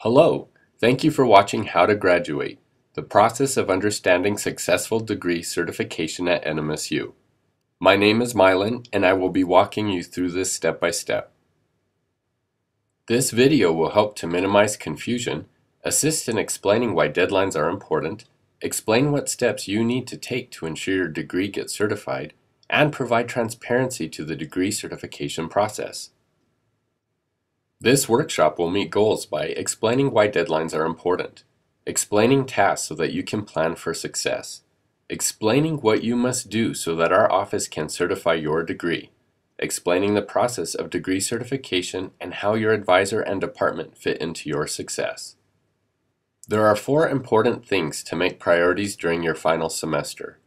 Hello, thank you for watching How to Graduate, the process of understanding successful degree certification at NMSU. My name is Mylan and I will be walking you through this step by step. This video will help to minimize confusion, assist in explaining why deadlines are important, explain what steps you need to take to ensure your degree gets certified, and provide transparency to the degree certification process. This workshop will meet goals by explaining why deadlines are important, explaining tasks so that you can plan for success, explaining what you must do so that our office can certify your degree, explaining the process of degree certification and how your advisor and department fit into your success. There are 4 important things to make priorities during your final semester.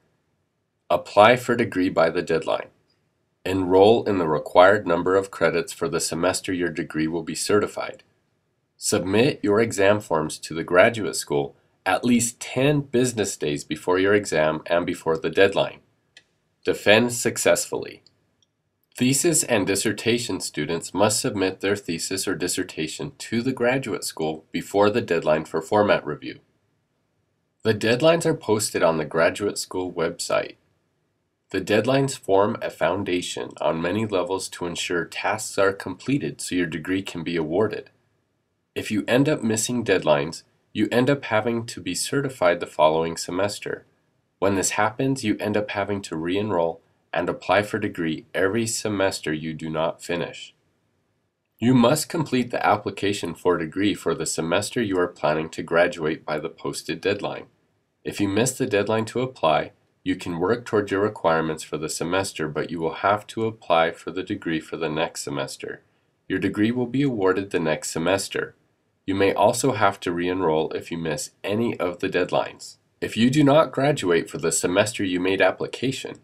Apply for degree by the deadline. Enroll in the required number of credits for the semester your degree will be certified. Submit your exam forms to the graduate school at least 10 business days before your exam and before the deadline. Defend successfully. Thesis and dissertation students must submit their thesis or dissertation to the graduate school before the deadline for format review. The deadlines are posted on the graduate school website. The deadlines form a foundation on many levels to ensure tasks are completed so your degree can be awarded. If you end up missing deadlines, you end up having to be certified the following semester. When this happens, you end up having to re-enroll and apply for degree every semester you do not finish. You must complete the application for degree for the semester you are planning to graduate by the posted deadline. If you miss the deadline to apply, you can work toward your requirements for the semester, but you will have to apply for the degree for the next semester. Your degree will be awarded the next semester. You may also have to re-enroll if you miss any of the deadlines. If you do not graduate for the semester you made application,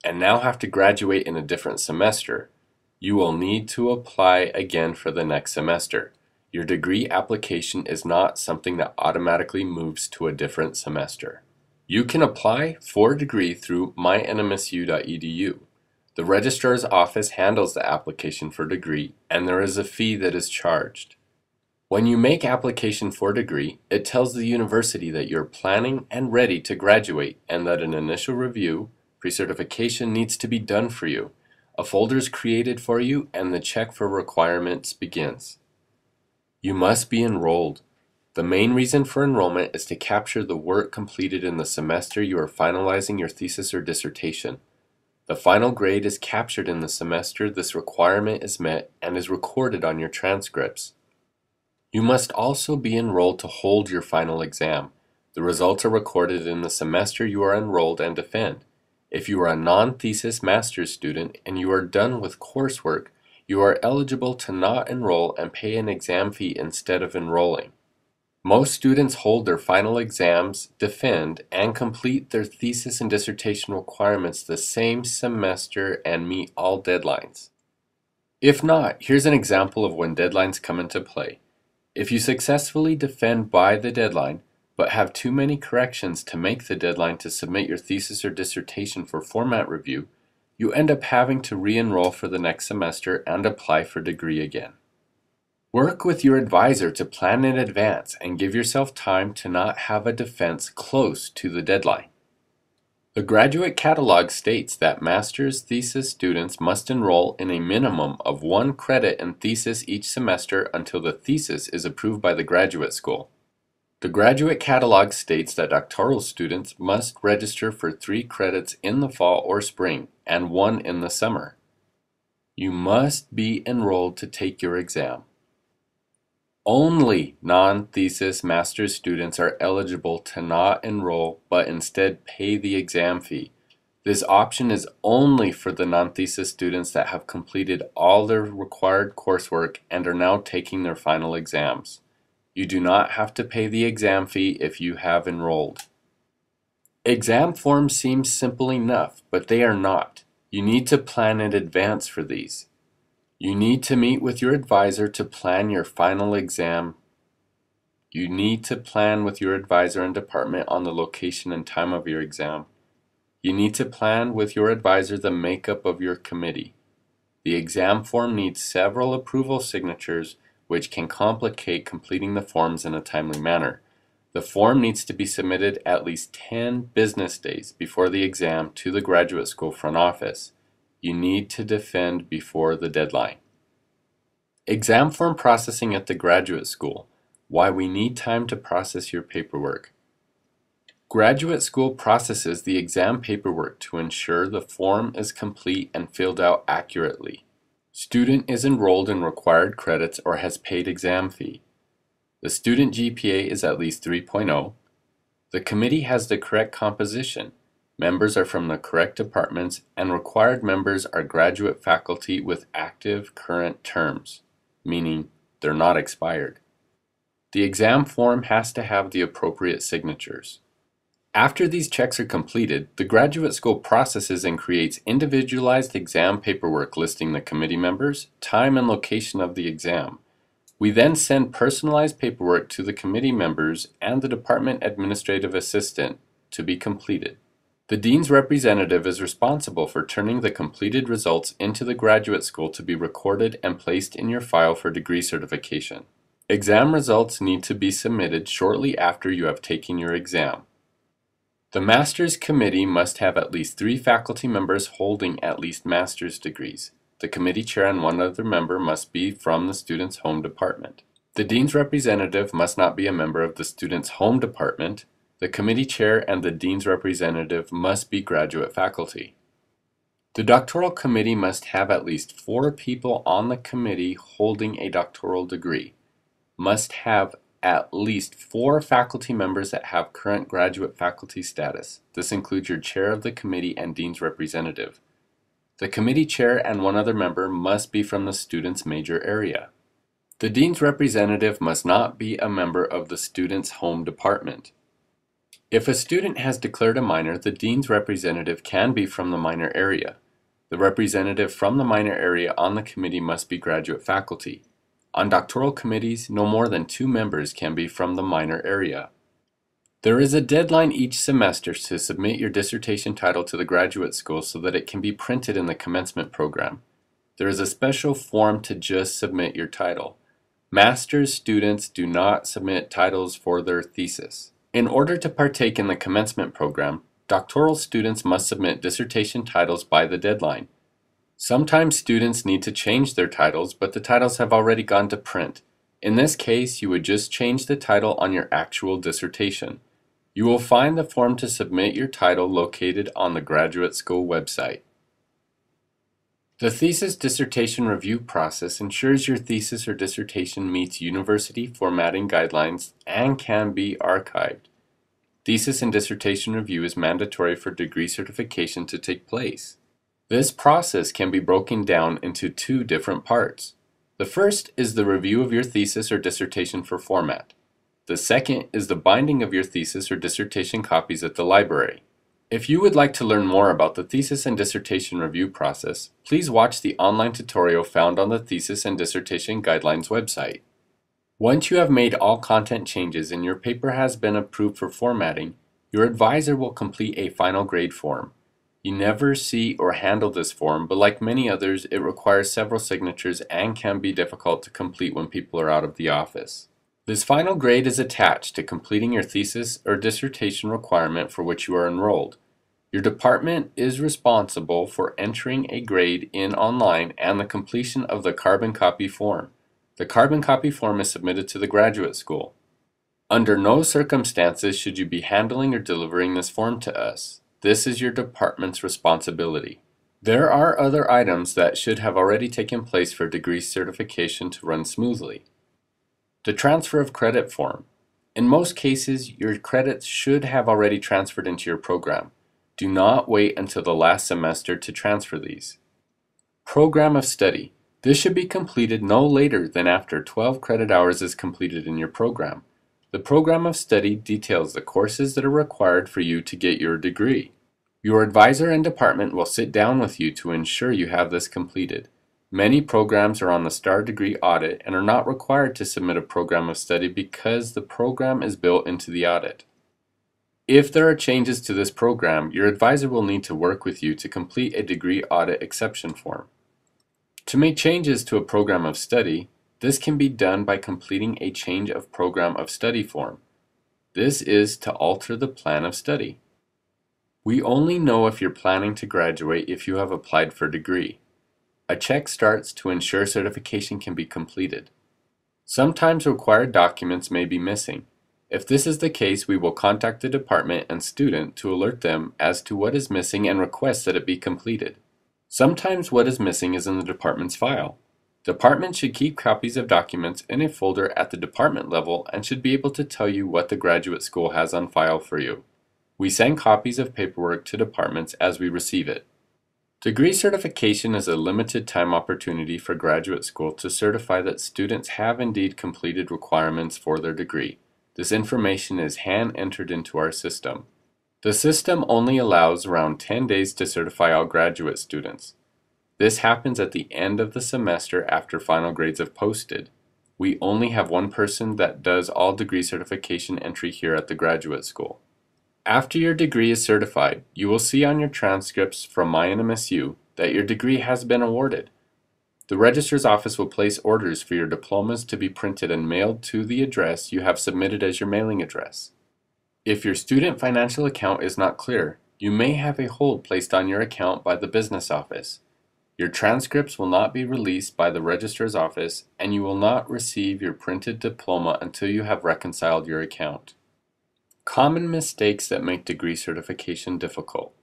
and now have to graduate in a different semester, you will need to apply again for the next semester. Your degree application is not something that automatically moves to a different semester. You can apply for a degree through mynmsu.edu. The registrar's office handles the application for degree, and there is a fee that is charged. When you make application for degree, it tells the university that you're planning and ready to graduate and that an initial review, pre-certification needs to be done for you. A folder is created for you and the check for requirements begins. You must be enrolled. The main reason for enrollment is to capture the work completed in the semester you are finalizing your thesis or dissertation. The final grade is captured in the semester this requirement is met and is recorded on your transcripts. You must also be enrolled to hold your final exam. The results are recorded in the semester you are enrolled and defend. If you are a non-thesis master's student and you are done with coursework, you are eligible to not enroll and pay an exam fee instead of enrolling. Most students hold their final exams, defend, and complete their thesis and dissertation requirements the same semester and meet all deadlines. If not, here's an example of when deadlines come into play. If you successfully defend by the deadline, but have too many corrections to make the deadline to submit your thesis or dissertation for format review, you end up having to re-enroll for the next semester and apply for degree again. Work with your advisor to plan in advance and give yourself time to not have a defense close to the deadline. The graduate catalog states that master's thesis students must enroll in a minimum of 1 credit in thesis each semester until the thesis is approved by the graduate school. The graduate catalog states that doctoral students must register for 3 credits in the fall or spring and 1 in the summer. You must be enrolled to take your exam. Only non-thesis master's students are eligible to not enroll but instead pay the exam fee. This option is only for the non-thesis students that have completed all their required coursework and are now taking their final exams. You do not have to pay the exam fee if you have enrolled. Exam forms seem simple enough, but they are not. You need to plan in advance for these. You need to meet with your advisor to plan your final exam. You need to plan with your advisor and department on the location and time of your exam. You need to plan with your advisor the makeup of your committee. The exam form needs several approval signatures, which can complicate completing the forms in a timely manner. The form needs to be submitted at least 10 business days before the exam to the graduate school front office. You need to defend before the deadline. Exam form processing at the graduate school. Why we need time to process your paperwork. Graduate school processes the exam paperwork to ensure the form is complete and filled out accurately. Student is enrolled in required credits or has paid exam fee. The student GPA is at least 3.0. The committee has the correct composition. Members are from the correct departments, and required members are graduate faculty with active current terms, meaning they're not expired. The exam form has to have the appropriate signatures. After these checks are completed, the graduate school processes and creates individualized exam paperwork listing the committee members, time and location of the exam. We then send personalized paperwork to the committee members and the department administrative assistant to be completed. The dean's representative is responsible for turning the completed results into the graduate school to be recorded and placed in your file for degree certification. Exam results need to be submitted shortly after you have taken your exam. The master's committee must have at least 3 faculty members holding at least master's degrees. The committee chair and one other member must be from the student's home department. The dean's representative must not be a member of the student's home department. The committee chair and the dean's representative must be graduate faculty. The doctoral committee must have at least 4 people on the committee holding a doctoral degree. Must have at least 4 faculty members that have current graduate faculty status. This includes your chair of the committee and dean's representative. The committee chair and one other member must be from the student's major area. The dean's representative must not be a member of the student's home department. If a student has declared a minor, the dean's representative can be from the minor area. The representative from the minor area on the committee must be graduate faculty. On doctoral committees, no more than 2 members can be from the minor area. There is a deadline each semester to submit your dissertation title to the graduate school so that it can be printed in the commencement program. There is a special form to just submit your title. Master's students do not submit titles for their thesis. In order to partake in the commencement program, doctoral students must submit dissertation titles by the deadline. Sometimes students need to change their titles, but the titles have already gone to print. In this case, you would just change the title on your actual dissertation. You will find the form to submit your title located on the graduate school website. The thesis dissertation review process ensures your thesis or dissertation meets university formatting guidelines and can be archived. Thesis and dissertation review is mandatory for degree certification to take place. This process can be broken down into 2 different parts. The first is the review of your thesis or dissertation for format. The second is the binding of your thesis or dissertation copies at the library. If you would like to learn more about the thesis and dissertation review process, please watch the online tutorial found on the Thesis and Dissertation Guidelines website. Once you have made all content changes and your paper has been approved for formatting, your advisor will complete a final grade form. You never see or handle this form, but like many others, it requires several signatures and can be difficult to complete when people are out of the office. This final grade is attached to completing your thesis or dissertation requirement for which you are enrolled. Your department is responsible for entering a grade in online and the completion of the carbon copy form. The carbon copy form is submitted to the graduate school. Under no circumstances should you be handling or delivering this form to us. This is your department's responsibility. There are other items that should have already taken place for degree certification to run smoothly. The transfer of credit form. In most cases, your credits should have already transferred into your program. Do not wait until the last semester to transfer these. Program of study. This should be completed no later than after 12 credit hours is completed in your program. The program of study details the courses that are required for you to get your degree. Your advisor and department will sit down with you to ensure you have this completed. Many programs are on the STAR degree audit and are not required to submit a program of study because the program is built into the audit. If there are changes to this program, your advisor will need to work with you to complete a degree audit exception form. To make changes to a program of study, This can be done by completing a change of program of study form. This is to alter the plan of study. We only know if you're planning to graduate if you have applied for a degree. A check starts to ensure certification can be completed. Sometimes required documents may be missing. If this is the case, we will contact the department and student to alert them as to what is missing and request that it be completed. Sometimes what is missing is in the department's file. Departments should keep copies of documents in a folder at the department level and should be able to tell you what the graduate school has on file for you. We send copies of paperwork to departments as we receive it. Degree certification is a limited time opportunity for graduate school to certify that students have indeed completed requirements for their degree. This information is hand entered into our system. The system only allows around 10 days to certify all graduate students. This happens at the end of the semester after final grades have posted. We only have one person that does all degree certification entry here at the graduate school. After your degree is certified, you will see on your transcripts from MyNMSU that your degree has been awarded. The registrar's office will place orders for your diplomas to be printed and mailed to the address you have submitted as your mailing address. If your student financial account is not clear, you may have a hold placed on your account by the business office. Your transcripts will not be released by the registrar's office, and you will not receive your printed diploma until you have reconciled your account. Common mistakes that make degree certification difficult.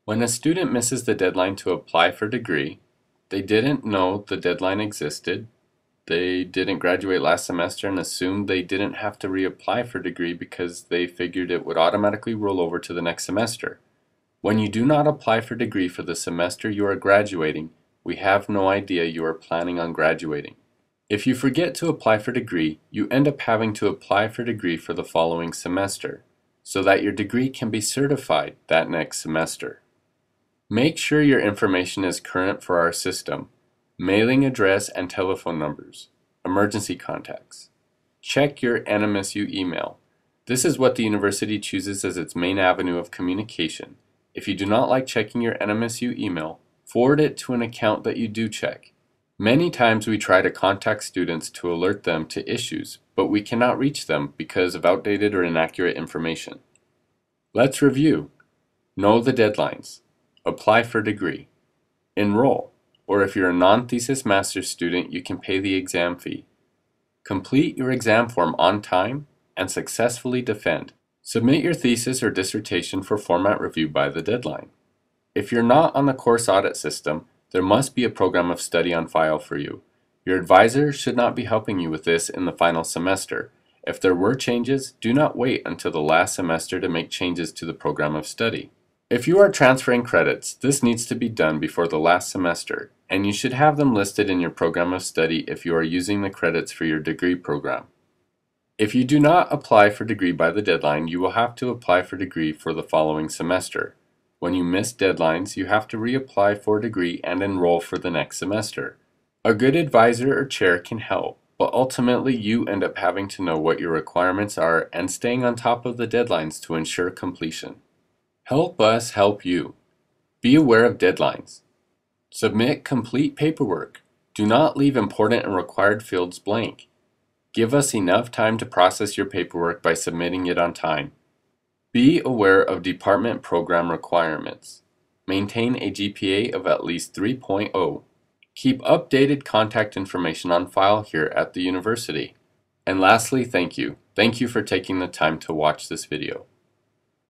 When a student misses the deadline to apply for degree, they didn't know the deadline existed, they didn't graduate last semester and assumed they didn't have to reapply for degree because they figured it would automatically roll over to the next semester. When you do not apply for degree for the semester you are graduating, we have no idea you are planning on graduating. If you forget to apply for degree, you end up having to apply for degree for the following semester, so that your degree can be certified that next semester. Make sure your information is current for our system: mailing address and telephone numbers, emergency contacts. Check your NMSU email. This is what the university chooses as its main avenue of communication. If you do not like checking your NMSU email, forward it to an account that you do check. Many times we try to contact students to alert them to issues, but we cannot reach them because of outdated or inaccurate information. Let's review. Know the deadlines. Apply for degree. Enroll, or if you're a non-thesis master's student, you can pay the exam fee. Complete your exam form on time and successfully defend. Submit your thesis or dissertation for format review by the deadline. If you're not on the course audit system, there must be a program of study on file for you. Your advisor should not be helping you with this in the final semester. If there were changes, do not wait until the last semester to make changes to the program of study. If you are transferring credits, this needs to be done before the last semester, and you should have them listed in your program of study if you are using the credits for your degree program. If you do not apply for degree by the deadline, you will have to apply for degree for the following semester. When you miss deadlines, you have to reapply for degree and enroll for the next semester. A good advisor or chair can help, but ultimately you end up having to know what your requirements are and staying on top of the deadlines to ensure completion. Help us help you. Be aware of deadlines. Submit complete paperwork. Do not leave important and required fields blank. Give us enough time to process your paperwork by submitting it on time. Be aware of department program requirements. Maintain a GPA of at least 3.0. Keep updated contact information on file here at the university. And lastly, thank you. Thank you for taking the time to watch this video.